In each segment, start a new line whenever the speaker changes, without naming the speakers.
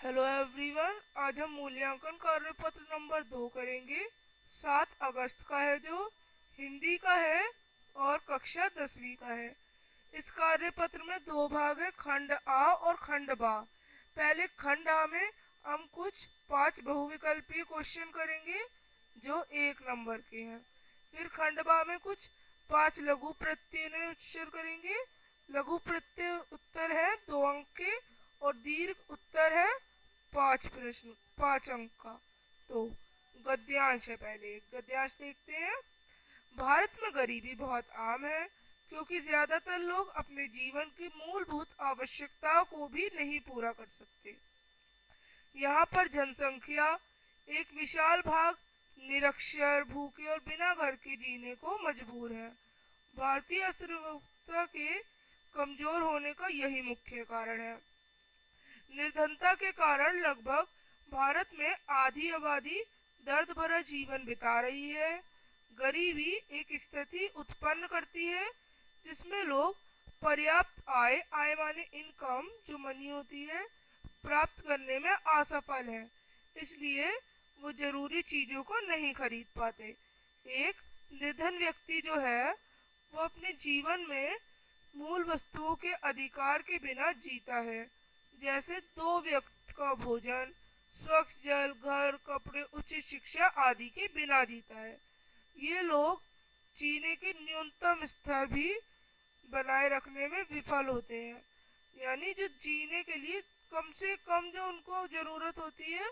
Hello everyone, आज हम मूल्यांकन कार्य पत्र नंबर 2 करेंगे। 7 अगस्त का है जो हिंदी का है और कक्षा 10वीं का है। इस कार्य पत्र में दो भाग है, खंड आ और खंड बा। पहले खंड आ में हम कुछ 5 बहुविकल्पीय क्वेश्चन करेंगे जो 1 नंबर के हैं। फिर खंड बा में कुछ 5 लघु प्रत्यय उत्तर करेंगे। लघु प्रत्यय उत्तर है 2 अंक के और दीर्घ उत्तर है 5 प्रश्न 5 अंक का। तो गद्यांश है, पहले एक गद्यांश देखते हैं। भारत में गरीबी बहुत आम है क्योंकि ज्यादातर लोग अपने जीवन की मूलभूत आवश्यकताओं को भी नहीं पूरा कर सकते। यहाँ पर जनसंख्या एक विशाल भाग निरक्षर, भूखे और बिना घर के जीने को मजबूर है। भारतीय अर्थव्यवस्था के कमजोर होने का यही मुख्य कारण है। निर्धनता के कारण लगभग भारत में आधी आबादी दर्द भरा जीवन बिता रही है। गरीबी एक स्थिति उत्पन्न करती है जिसमें लोग पर्याप्त आय माने इनकम जो मनी होती है प्राप्त करने में असफल है, इसलिए वो जरूरी चीजों को नहीं खरीद पाते। एक निर्धन व्यक्ति जो है वो अपने जीवन में मूल वस्तुओं के अधिकार के बिना जीता है, जैसे 2 वक्त का भोजन, स्वच्छ जल, घर, कपड़े, उचित शिक्षा आदि के बिना जीता है। ये लोग जीने के न्यूनतम स्तर भी बनाए रखने में विफल होते हैं। यानी जो जीने के लिए कम से कम जो उनको जरूरत होती है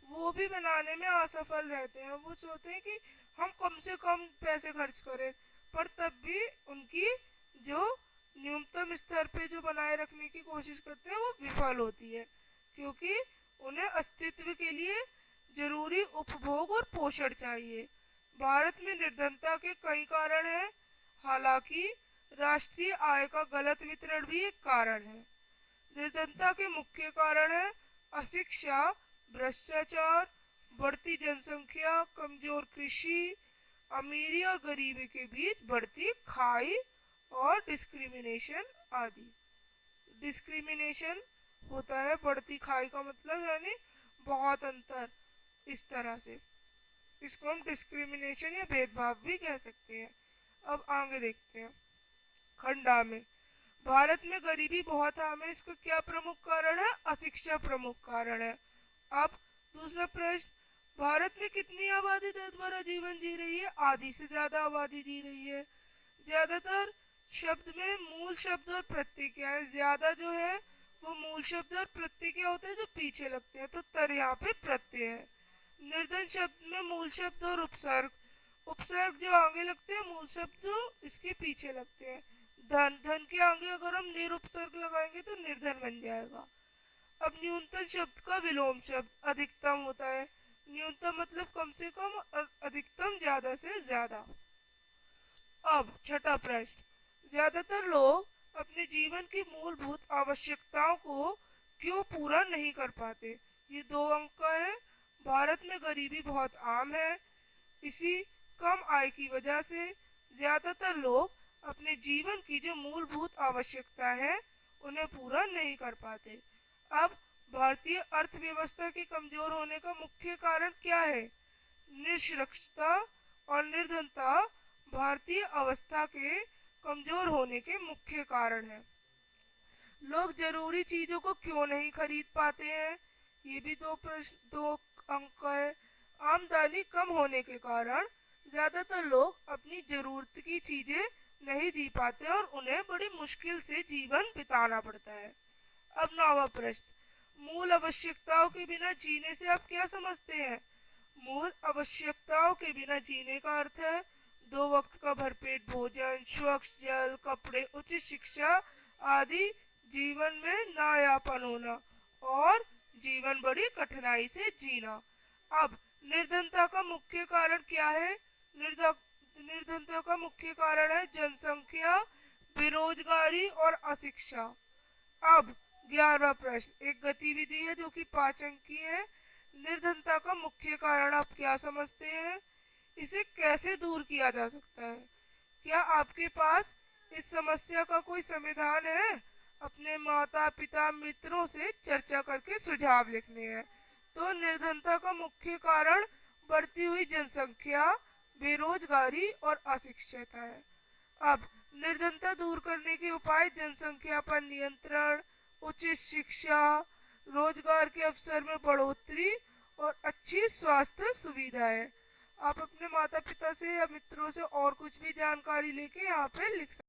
वो भी बनाने में असफल रहते हैं। वो सोचते हैं कि हम कम से कम पैसे खर्च करें, पर तब भी उनकी जो न्यूनतम स्तर पे जो बनाए रखने की कोशिश करते हैं वो विफल होती है, क्योंकि उन्हें अस्तित्व के लिए जरूरी उपभोग और पोषण चाहिए। भारत में निर्धनता के कई कारण हैं। हालांकि राष्ट्रीय आय का गलत वितरण भी एक कारण है। निर्धनता के मुख्य कारण है अशिक्षा, भ्रष्टाचार, बढ़ती जनसंख्या, कमजोर कृषि, अमीरी और गरीबी के बीच बढ़ती खाई और डिस्क्रिमिनेशन आदि। डिस्क्रिमिनेशन होता है बढ़ती खाई का मतलब, यानी बहुत अंतर। इस तरह से इसको हम डिस्क्रिमिनेशन या भेदभाव भी कह सकते हैं। अब आगे देखते हैं। खंडा में भारत में गरीबी बहुत आम है, इसका क्या प्रमुख कारण है? अशिक्षा प्रमुख कारण है। अब दूसरा प्रश्न, भारत में कितनी आबादी दर्द भरा जीवन जी रही है? आधी से ज्यादा आबादी जी रही है। ज्यादातर शब्द में मूल शब्द और प्रत्यय क्या है? ज्यादा जो है वो मूल शब्द और प्रत्यय क्या होता है जो पीछे लगते हैं, तो तर यहाँ पे प्रत्यय है। निर्धन शब्द में मूल शब्द और उपसर्ग, उपसर्ग जो आगे लगते हैं, मूल शब्द जो इसके पीछे लगते हैं। धन, धन के आगे अगर हम निरुपसर्ग लगाएंगे तो निर्धन बन जाएगा। अब न्यूनतम शब्द का विलोम शब्द अधिकतम होता है। न्यूनतम मतलब कम से कम और अधिकतम ज्यादा से ज्यादा। अब छठा प्रश्न, ज्यादातर लोग अपने जीवन की मूलभूत आवश्यकताओं को क्यों पूरा नहीं कर पाते? ये 2 अंक का है। भारत में गरीबी बहुत आम है। इसी कम आय की वजह से ज्यादातर लोग अपने जीवन की जो मूलभूत आवश्यकता है उन्हें पूरा नहीं कर पाते। अब भारतीय अर्थव्यवस्था के कमजोर होने का मुख्य कारण क्या है? निरक्षरता और निर्धनता भारतीय अवस्था के कमजोर होने के मुख्य कारण है। लोग जरूरी चीजों को क्यों नहीं खरीद पाते हैं? ये भी 2 अंक का है। आमदनी कम होने के कारण ज्यादातर लोग अपनी जरूरत की चीजें नहीं जी पाते और उन्हें बड़ी मुश्किल से जीवन बिताना पड़ता है। अब 9वां प्रश्न, मूल आवश्यकताओं के बिना जीने से आप क्या समझते हैं? मूल आवश्यकताओं के बिना जीने का अर्थ है 2 वक्त का भरपेट भोजन, स्वच्छ जल, कपड़े, उचित शिक्षा आदि जीवन में नायापन होना और जीवन बड़ी कठिनाई से जीना। अब निर्धनता का मुख्य कारण क्या है? निर्धनता का मुख्य कारण है जनसंख्या, बेरोजगारी और अशिक्षा। अब 11वां प्रश्न, एक गतिविधि है जो कि 5 अंक की है। निर्धनता का मुख्य कारण आप क्या समझते हैं? इसे कैसे दूर किया जा सकता है? क्या आपके पास इस समस्या का कोई समाधान है? अपने माता पिता मित्रों से चर्चा करके सुझाव लिखने हैं। तो निर्धनता का मुख्य कारण बढ़ती हुई जनसंख्या, बेरोजगारी और अशिक्षितता है। अब निर्धनता दूर करने के उपाय जनसंख्या पर नियंत्रण, उचित शिक्षा, रोजगार के अवसर में बढ़ोतरी और अच्छी स्वास्थ्य सुविधा है। आप अपने माता पिता से या मित्रों से और कुछ भी जानकारी लेके यहाँ पे लिख सकते हैं।